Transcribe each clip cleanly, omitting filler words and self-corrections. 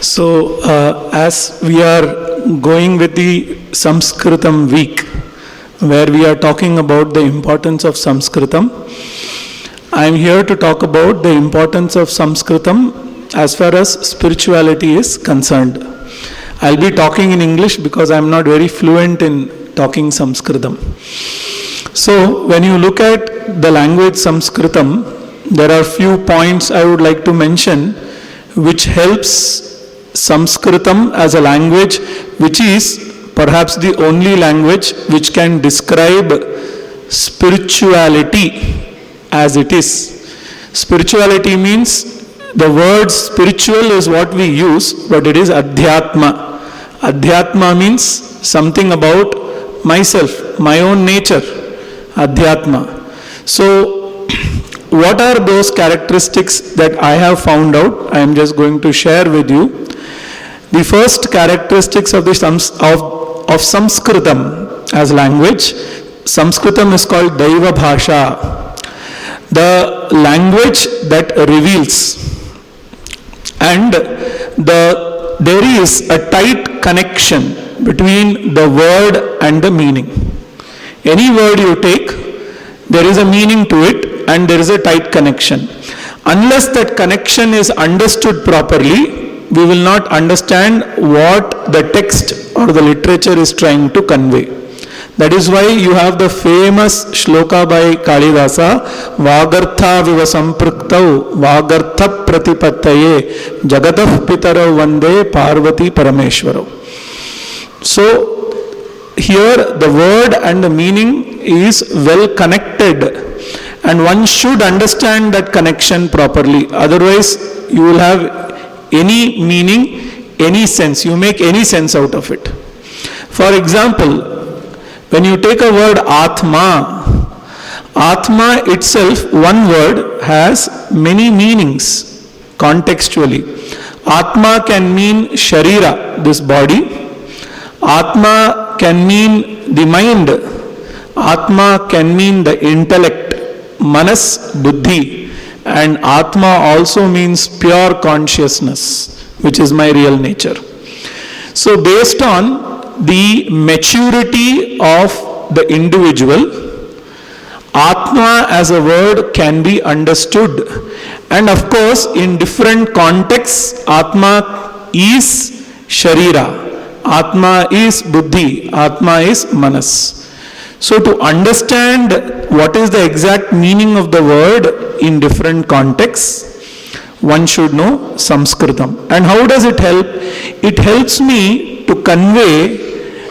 So, as we are going with the Sanskritam week, where we are talking about the importance of Sanskritam, I am here to talk about the importance of Sanskritam as far as spirituality is concerned. I'll be talking in English because I'm not very fluent in talking Sanskritam. So, when you look at the language Sanskritam, there are few points I would like to mention which helps Sanskritam as a language, which is perhaps the only language which can describe spirituality as it is. Spirituality means the word spiritual is what we use, but it is adhyatma. Adhyatma means something about myself, my own nature. Adhyatma. So, what are those characteristics that I have found out? I am just going to share with you. The first characteristics of Sanskritam as language, Sanskritam is called Daiva Bhasha, the language that reveals, and there is a tight connection between the word and the meaning. Any word you take, there is a meaning to it and there is a tight connection. Unless that connection is understood properly, we will not understand what the text or the literature is trying to convey. That is why you have the famous shloka by Kalidasa, Vagartha viva sampraktau, Vagartha pratipattaye, Jagatah pitaro vande Parvati parameshwaro. So, here the word and the meaning is well connected, and one should understand that connection properly. Otherwise, you will have any meaning, any sense, you make any sense out of it. For example, when you take a word Atma, Atma itself, one word, has many meanings contextually. Atma can mean Sharira, this body. Atma can mean the mind. Atma can mean the intellect, Manas, Buddhi. And Atma also means pure consciousness, which is my real nature. So based on the maturity of the individual, Atma as a word can be understood. And of course, in different contexts, Atma is Sharira, Atma is Buddhi, Atma is Manas. So to understand what is the exact meaning of the word in different contexts, one should know Sanskritam. And how does it help? It helps me to convey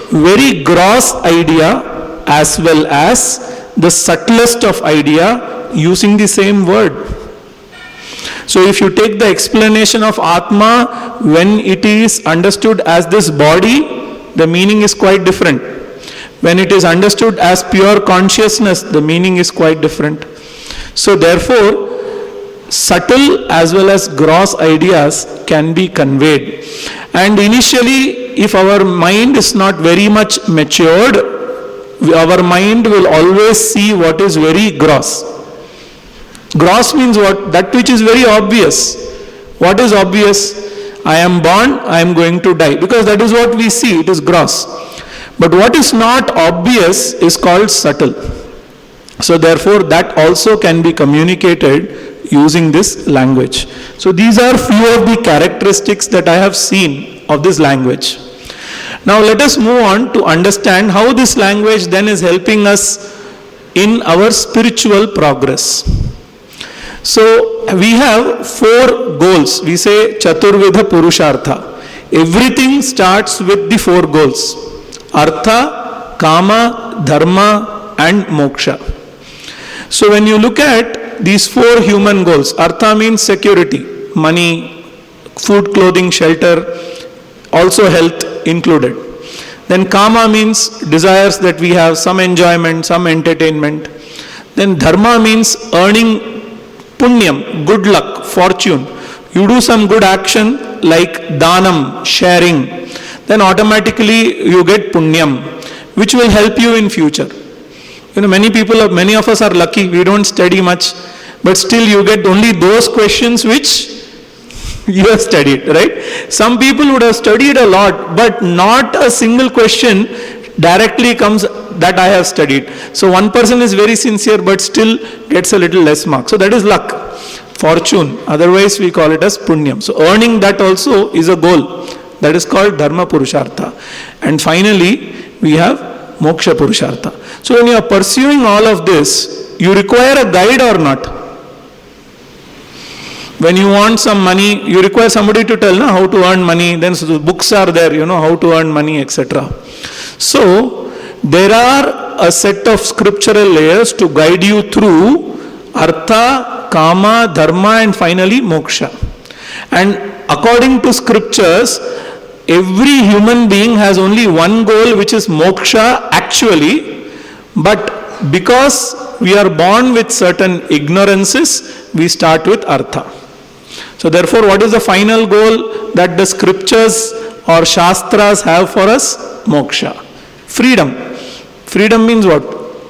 very gross idea as well as the subtlest of idea using the same word. So if you take the explanation of Atma, when it is understood as this body, the meaning is quite different. When it is understood as pure consciousness, the meaning is quite different. So therefore, subtle as well as gross ideas can be conveyed. And initially, if our mind is not very much matured, our mind will always see what is very gross. Gross means what? That which is very obvious. What is obvious? I am born, I am going to die. Because that is what we see, it is gross. But what is not obvious is called subtle. So therefore, that also can be communicated using this language. So these are few of the characteristics that I have seen of this language. Now let us move on to understand how this language then is helping us in our spiritual progress. So we have 4 goals. We say Chaturvidha Purushartha. Everything starts with the 4 goals. Artha, Kama, Dharma and Moksha. So when you look at these 4 human goals, Artha means security, money, food, clothing, shelter, also health included. Then Kama means desires that we have, some enjoyment, some entertainment. Then Dharma means earning punyam, good luck, fortune. You do some good action like danam, sharing. Then automatically you get punyam, which will help you in future. Many of us are lucky, we don't study much, but still you get only those questions which You have studied, right? Some people would have studied a lot, but not a single question directly comes that I have studied. So one person is very sincere but still gets a little less mark. So that is luck, fortune. Otherwise we call it as punyam. So earning that also is a goal. That is called dharma purushartha. And finally we have moksha purushartha. So when you are pursuing all of this, you require a guide or not? When you want some money, you require somebody to tell how to earn money. Then so the books are there, how to earn money, etc. So there are a set of scriptural layers to guide you through artha, kama, dharma, and finally moksha. And according to scriptures, every human being has only one goal, which is moksha actually, but because we are born with certain ignorances, we start with artha. So therefore, what is the final goal that the scriptures or shastras have for us? Moksha. Freedom. Freedom means what?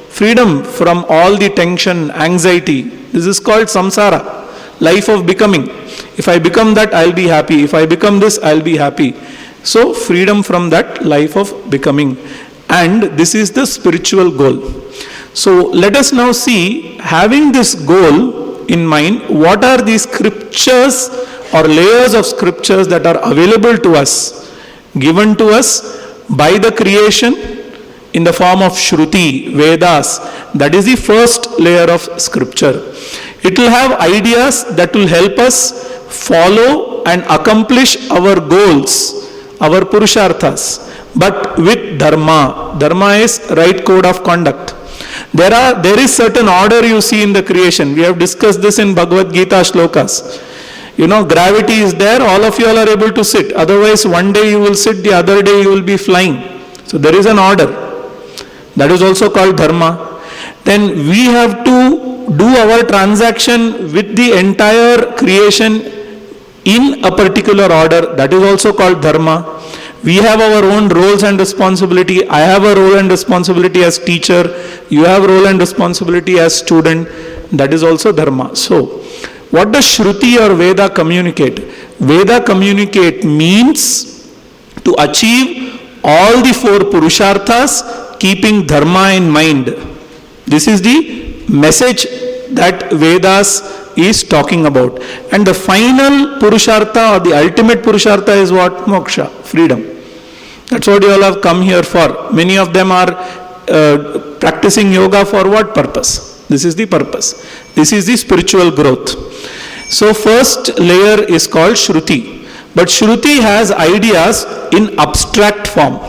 Freedom from all the tension, anxiety. This is called samsara, life of becoming. If I become that, I'll be happy. If I become this, I'll be happy. So freedom from that life of becoming. And this is the spiritual goal. So let us now see, having this goal in mind, what are these scriptures or layers of scriptures that are available to us, given to us by the creation in the form of Shruti, Vedas. That is the first layer of scripture. It will have ideas that will help us follow and accomplish our goals, our purusharthas, but with dharma. Dharma is right code of conduct. There is certain order you see in the creation. We have discussed this in Bhagavad Gita shlokas. Gravity is there, all of you all are able to sit. Otherwise, one day you will sit, the other day you will be flying. So there is an order. That is also called dharma. Then we have to do our transaction with the entire creation in a particular order. That is also called dharma. We have our own roles and responsibility. I have a role and responsibility as teacher. You have role and responsibility as student. That is also dharma. So, what does Shruti or Veda communicate? Veda communicate means to achieve all the four purusharthas, keeping dharma in mind. This is the message that Vedas is talking about. And the final purushartha or the ultimate purushartha is what? Moksha, freedom. That's what you all have come here for. Many of them are practicing yoga for what purpose? This is the purpose. This is the spiritual growth. So first layer is called Shruti. But Shruti has ideas in abstract form.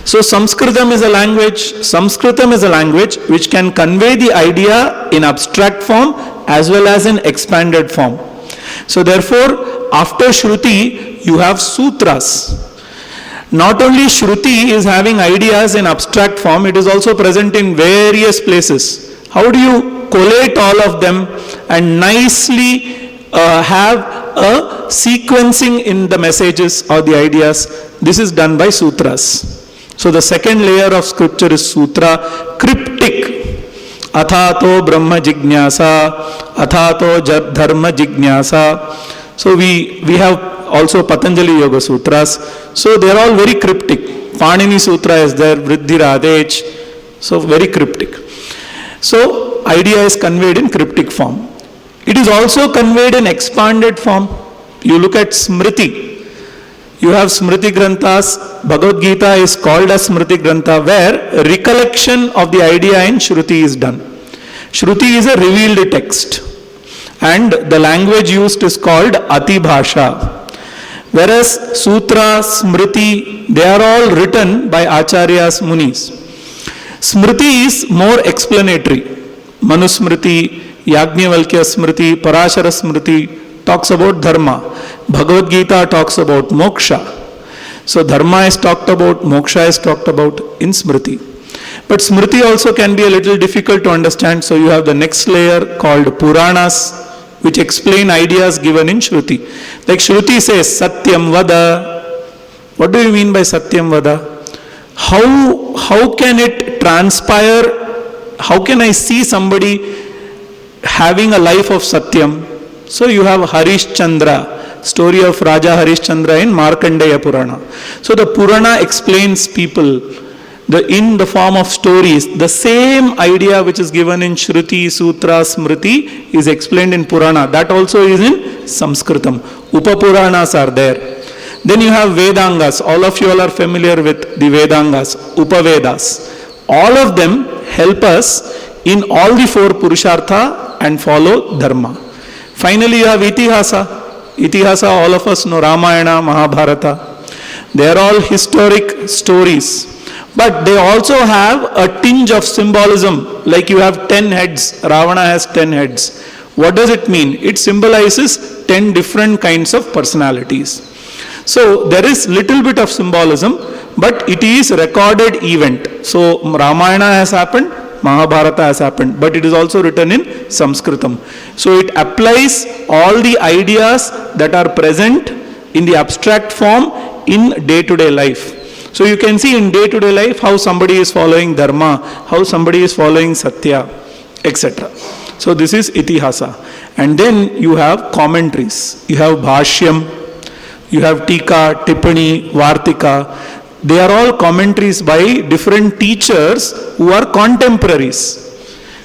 So Sanskritam is a language which can convey the idea in abstract form as well as in expanded form. So therefore, after Shruti, you have sutras. Not only Shruti is having ideas in abstract form, it is also present in various places. How do you collate all of them and nicely have a sequencing in the messages or the ideas? This is done by sutras. So the second layer of scripture is sutra, cryptic. Athato Brahma Jignasa, Athato Dharma Jignasa. So we have also Patanjali Yoga Sutras. So they are all very cryptic. Panini Sutra is there, Vriddhi Radhech. So very cryptic. So idea is conveyed in cryptic form. It is also conveyed in expanded form. You look at Smriti. You have Smriti Granthas. Bhagavad Gita is called as Smriti Grantha, where recollection of the idea in Shruti is done. Shruti is a revealed text. And the language used is called Ati Bhasha. Whereas Sutra, Smriti, they are all written by Acharyas, Munis. Smriti is more explanatory. Manusmriti, Yajnavalkya Smriti, Parashara Smriti talks about Dharma. Bhagavad Gita talks about Moksha. So Dharma is talked about, Moksha is talked about in Smriti. But Smriti also can be a little difficult to understand. So you have the next layer called Puranas, which explain ideas given in Shruti. Like Shruti says, Satyam Vada. What do you mean by Satyam Vada? How can it transpire? How can I see somebody having a life of Satyam? So you have Harishchandra, story of Raja Harishchandra in Markandeya Purana. So the Purana explains people in the form of stories. The same idea which is given in Shruti, Sutra, Smriti is explained in Purana. That also is in Sanskritam. Upapuranas are there. Then you have Vedangas. All of you all are familiar with the Vedangas, Upavedas. All of them help us in all the four Purushartha and follow Dharma. Finally you have Itihasa. Itihasa, all of us know Ramayana, Mahabharata. They are all historic stories. But they also have a tinge of symbolism, like you have 10 heads, Ravana has 10 heads. What does it mean? It symbolizes 10 different kinds of personalities. So there is little bit of symbolism, but it is recorded event. So Ramayana has happened, Mahabharata has happened, but it is also written in Sanskritam. So it applies all the ideas that are present in the abstract form in day-to-day life. So you can see in day-to-day life how somebody is following Dharma, how somebody is following Satya, etc. So this is Itihasa. And then you have commentaries. You have Bhashyam, you have Tika, Tippani, Vartika. They are all commentaries by different teachers who are contemporaries.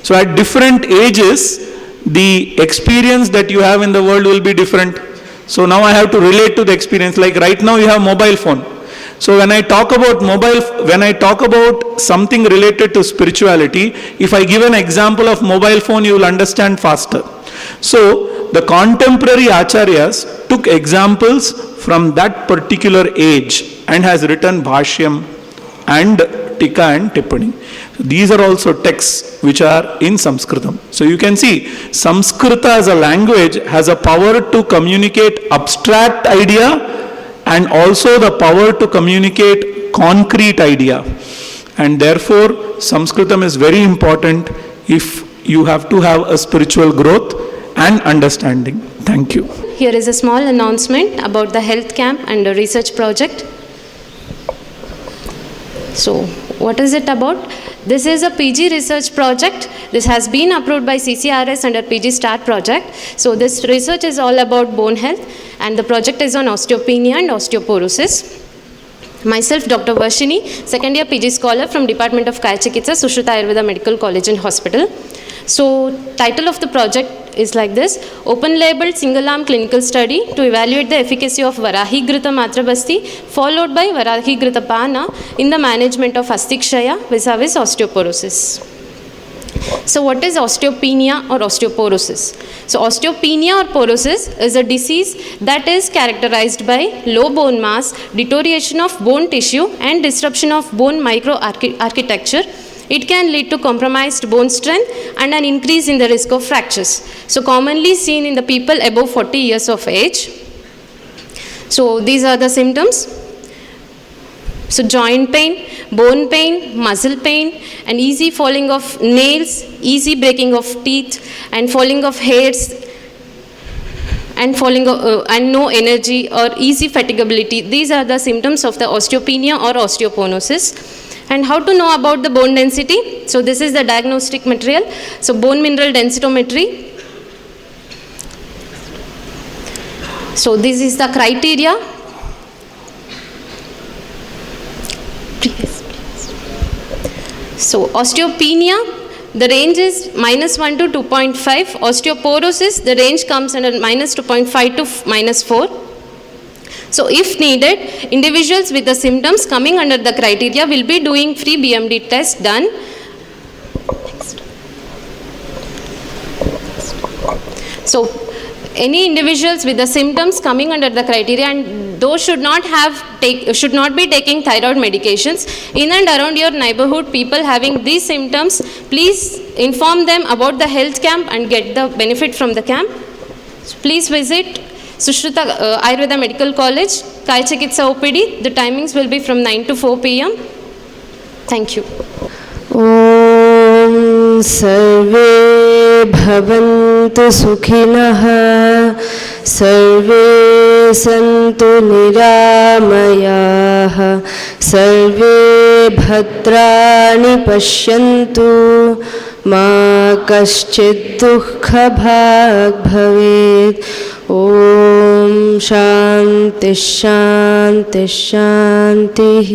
So at different ages, the experience that you have in the world will be different. So now I have to relate to the experience. Like right now you have mobile phone. So when I talk about something related to spirituality, if I give an example of mobile phone, you will understand faster. So the contemporary acharyas took examples from that particular age and has written Bhashyam and Tika and Tippani. These are also texts which are in Sanskritam. So you can see Samskrita as a language has a power to communicate abstract idea and also the power to communicate concrete idea. And therefore, Sanskritam is very important if you have to have a spiritual growth and understanding. Thank you. Here is a small announcement about the health camp and the research project. So, what is it about? This is a PG research project. This has been approved by CCRS under PG START project. So, this research is all about bone health and the project is on osteopenia and osteoporosis. Myself, Dr. Varshini, second year PG scholar from Department of Kaya Chikitsa, Sushruta Ayurveda Medical College and Hospital. So, title of the project is like this: open label single arm clinical study to evaluate the efficacy of Varahi Grita Matrabasti followed by Varahi Grita Pana in the management of Astikshaya vis-a-vis osteoporosis. So what is osteopenia or osteoporosis? So osteopenia or porosis is a disease that is characterized by low bone mass, deterioration of bone tissue and disruption of bone microarchitecture. It can lead to compromised bone strength and an increase in the risk of fractures. So commonly seen in the people above 40 years of age. So these are the symptoms. So joint pain, bone pain, muscle pain, and easy falling of nails, easy breaking of teeth, and falling of hairs, and and no energy or easy fatigability. These are the symptoms of the osteopenia or osteoporosis. And how to know about the bone density? So this is the diagnostic material. So bone mineral densitometry. So this is the criteria. So osteopenia, the range is -1 to 2.5. Osteoporosis, the range comes under -2.5 to -4. So if needed, individuals with the symptoms coming under the criteria will be doing free BMD test done. So any individuals with the symptoms coming under the criteria, and those should not be taking thyroid medications. In and around your neighborhood, people having these symptoms, please inform them about the health camp and get the benefit from the camp. So please visit Sushruta Ayurveda Medical College, Kaya Chikitsa OPD. The timings will be from 9 to 4 p.m. Thank you. Om Sarve Bhavantu Sukhinah Sarve Santu Niramayah Sarve Bhadrani Pashyantu मा कश्चित् दुःखभाग् भवेत्। ॐ शान्ति शान्ति शान्तिः।